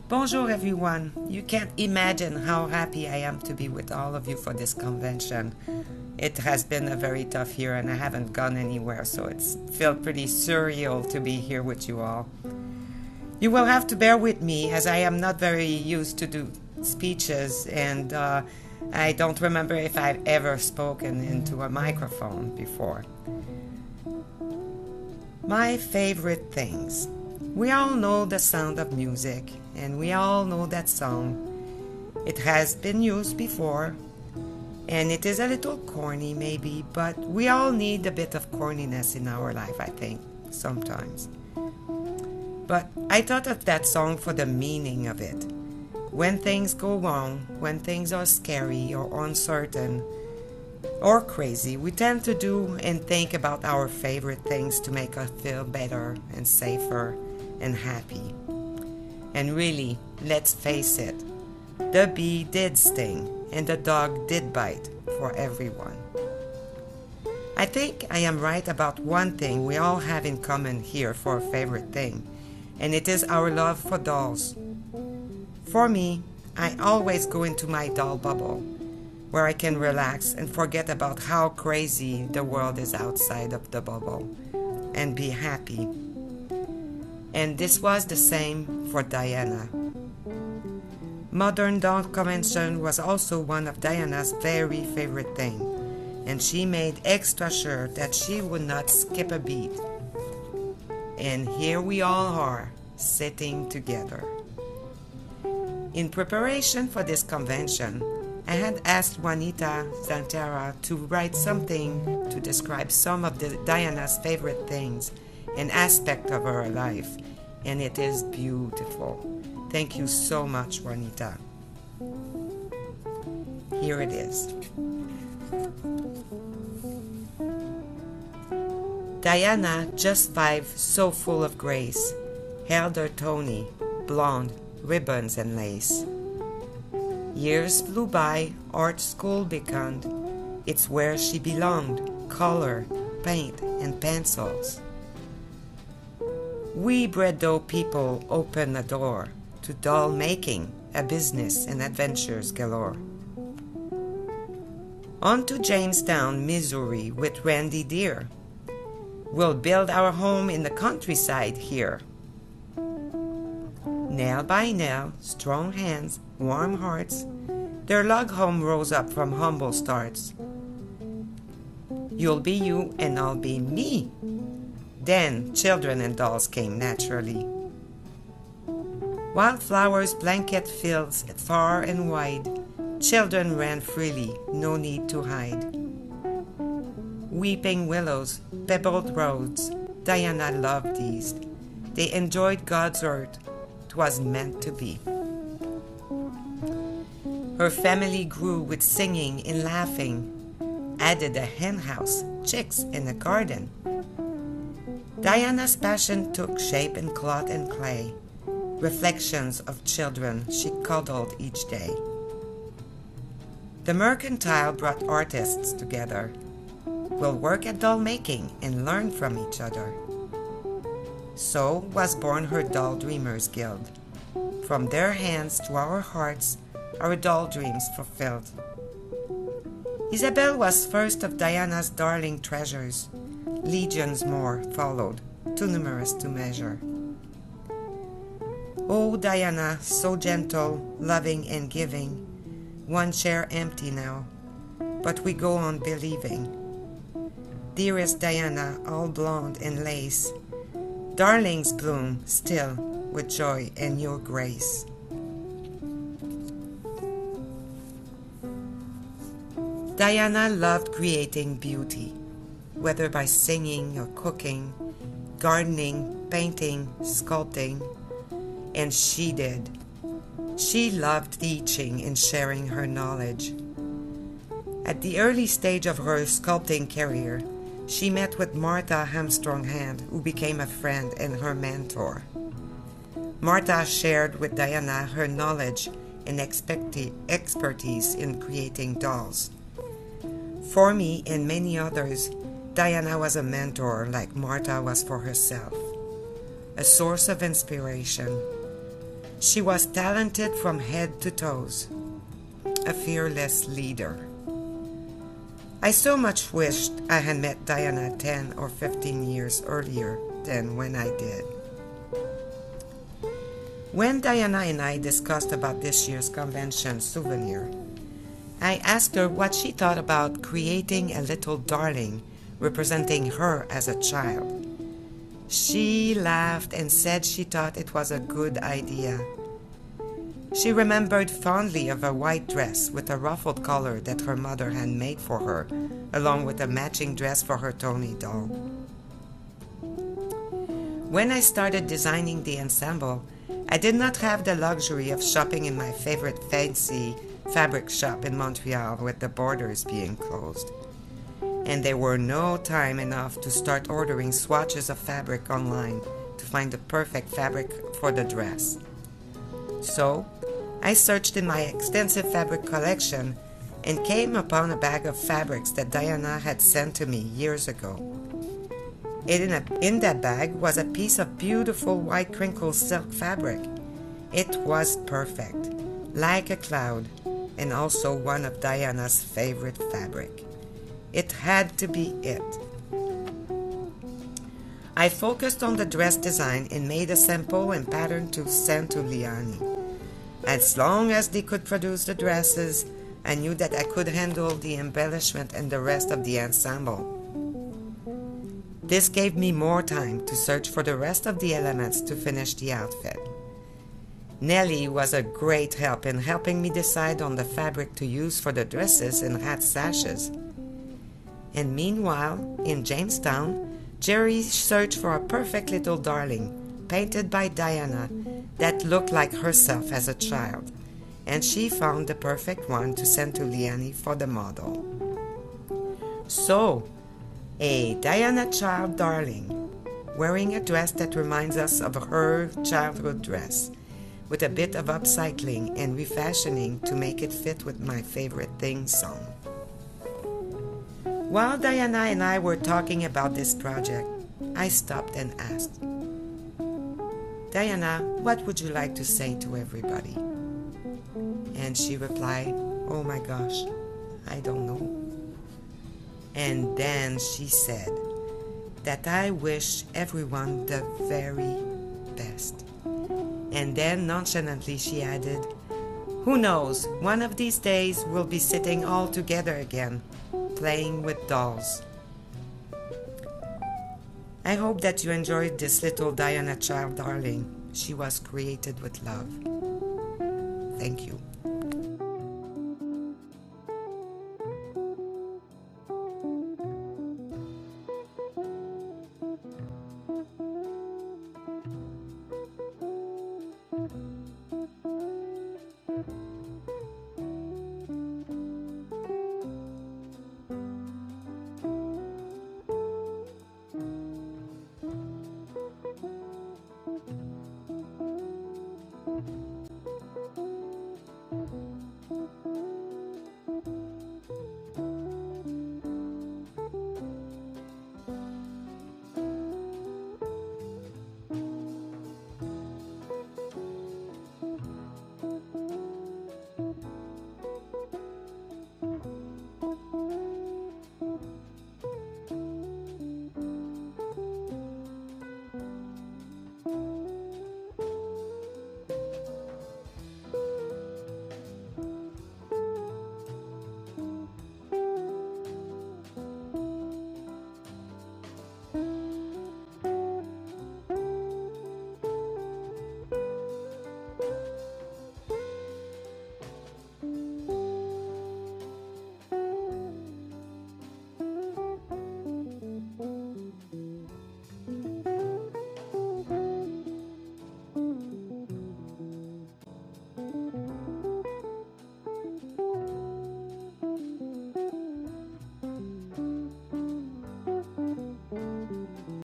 Bonjour everyone. You can't imagine how happy I am to be with all of you for this convention. It has been a very tough year and I haven't gone anywhere, so it's felt pretty surreal to be here with you all. You will have to bear with me as I am not very used to do speeches and I don't remember if I've ever spoken into a microphone before. My favorite things. We all know the sound of music, and we all know that song. It has been used before, and it is a little corny maybe, but we all need a bit of corniness in our life, I think, sometimes. But I thought of that song for the meaning of it. When things go wrong, when things are scary or uncertain or crazy, we tend to do and think about our favorite things to make us feel better and safer and happy. And really, let's face it, the bee did sting and the dog did bite for everyone. I think I am right about one thing we all have in common here for a favorite thing, and it is our love for dolls. For me, I always go into my doll bubble, where I can relax and forget about how crazy the world is outside of the bubble, and be happy. And this was the same for Dianna. Modern doll convention was also one of Dianna's very favorite things, and she made extra sure that she would not skip a beat. And here we all are, sitting together. In preparation for this convention, I had asked Juanita Zantera to write something to describe some of Dianna's favorite things and aspect of her life, and it is beautiful. Thank you so much, Juanita. Here it is. Dianna, just 5, so full of grace, held her Tony, blonde, ribbons and lace. Years flew by, art school beckoned. It's where she belonged, color, paint, and pencils. We Bredo people open a door to doll making, a business and adventures galore. On to Jamestown, Missouri with Randy Deer. We'll build our home in the countryside here. Nail by nail, strong hands, warm hearts, their log home rose up from humble starts. You'll be you and I'll be me. Then children and dolls came naturally. Wildflowers blanket fields far and wide. Children ran freely, no need to hide. Weeping willows, pebbled roads, Dianna loved these. They enjoyed God's earth. 'Twas meant to be. Her family grew with singing and laughing. Added a hen house, chicks, and a garden. Dianna's passion took shape in cloth and clay, reflections of children she cuddled each day. The mercantile brought artists together. We'll work at doll making and learn from each other. So was born her Doll Dreamers Guild. From their hands to our hearts, our doll dreams fulfilled. Isabel was first of Dianna's darling treasures. Legions more followed, too numerous to measure. Oh, Dianna, so gentle, loving and giving, one chair empty now, but we go on believing. Dearest Dianna, all blonde and lace, darlings bloom still with joy and your grace. Dianna loved creating beauty, whether by singing or cooking, gardening, painting, sculpting, and she did. She loved teaching and sharing her knowledge. At the early stage of her sculpting career, she met with Martha Armstrong-Hand, who became a friend and her mentor. Martha shared with Dianna her knowledge and expertise in creating dolls. For me and many others, Dianna was a mentor like Martha was for herself, a source of inspiration. She was talented from head to toes, a fearless leader. I so much wished I had met Dianna 10 or 15 years earlier than when I did. When Dianna and I discussed about this year's convention souvenir, I asked her what she thought about creating a little darling representing her as a child. She laughed and said she thought it was a good idea. She remembered fondly of a white dress with a ruffled collar that her mother had made for her, along with a matching dress for her Tony doll. When I started designing the ensemble, I did not have the luxury of shopping in my favorite fancy fabric shop in Montreal with the borders being closed. And there were no time enough to start ordering swatches of fabric online to find the perfect fabric for the dress. So, I searched in my extensive fabric collection and came upon a bag of fabrics that Dianna had sent to me years ago. In that bag was a piece of beautiful white crinkled silk fabric. It was perfect, like a cloud, and also one of Dianna's favorite fabric. It had to be it. I focused on the dress design and made a sample and pattern to send to Liani. As long as they could produce the dresses, I knew that I could handle the embellishment and the rest of the ensemble. This gave me more time to search for the rest of the elements to finish the outfit. Nellie was a great help in helping me decide on the fabric to use for the dresses and hat sashes. And meanwhile, in Jamestown, Jerry searched for a perfect little darling, painted by Dianna, that looked like herself as a child, and she found the perfect one to send to Liani for the model. So, a Dianna child darling, wearing a dress that reminds us of her childhood dress, with a bit of upcycling and refashioning to make it fit with my favorite theme song. While Dianna and I were talking about this project, I stopped and asked, "Dianna, what would you like to say to everybody?" And she replied, "Oh my gosh, I don't know." And then she said that I wish everyone the very best. And then nonchalantly she added, "Who knows, one of these days we'll be sitting all together again, playing with dolls." I hope that you enjoyed this little Dianna child darling. She was created with love. Thank you.